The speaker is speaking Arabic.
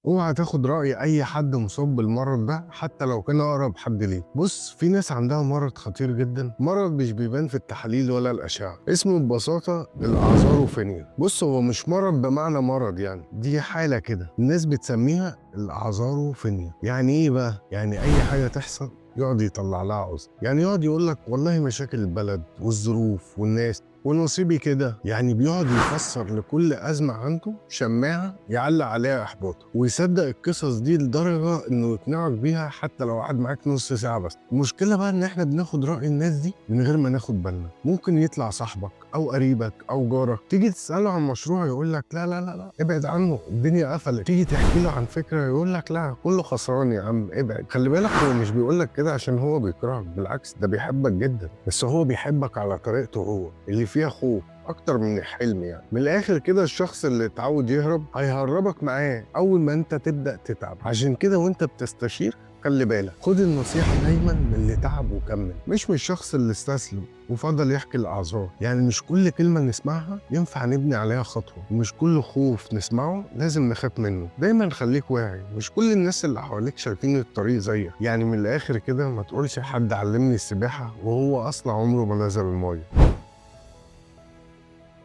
اوعى تاخد رأي أي حد مصاب بالمرض ده حتى لو كان أقرب حد ليك. بص، في ناس عندها مرض خطير جدا، مرض مش بيبان في التحاليل ولا الأشعة، اسمه ببساطة الأعذاروفينيا. بص، هو مش مرض بمعنى مرض، يعني دي حالة كده الناس بتسميها الأعذاروفينيا. يعني إيه بقى؟ يعني أي حاجة تحصل يقعد يطلع لها عذر، يعني يقعد يقول لك والله مشاكل البلد والظروف والناس ونصيبي كده. يعني بيقعد يفسر لكل أزمة عنده شماعة يعلق عليها إحباطه، ويصدق القصص دي لدرجة إنه يقنعك بيها حتى لو قعد معاك نص ساعة بس. المشكلة بقى إن إحنا بناخد رأي الناس دي من غير ما ناخد بالنا. ممكن يطلع صاحبك أو قريبك أو جارك، تيجي تسأله عن مشروع يقول لك لا لا لا لا ابعد عنه الدنيا قفلت. تيجي تحكي له عن فكرة يقول لك لا كله خسران يا عم ابعد. خلي بالك، هو مش بيقول لك كده عشان هو بيكرهك، بالعكس ده بيحبك جدا، بس هو بيحبك على طريقته هو اللي فيها خوف اكتر من الحلم. يعني من الاخر كده، الشخص اللي اتعود يهرب هيهربك معاه اول ما انت تبدا تتعب. عشان كده وانت بتستشير خلي بالك، خد النصيحه دايما من اللي تعب وكمل، مش من الشخص اللي استسلم وفضل يحكي الاعذار. يعني مش كل كلمه نسمعها ينفع نبني عليها خطوه، ومش كل خوف نسمعه لازم نخاف منه. دايما خليك واعي، مش كل الناس اللي حواليك شايفين الطريق زيك. يعني من الاخر كده، ما تقولش حد علمني السباحه وهو اصلا عمره ما نزل الميه.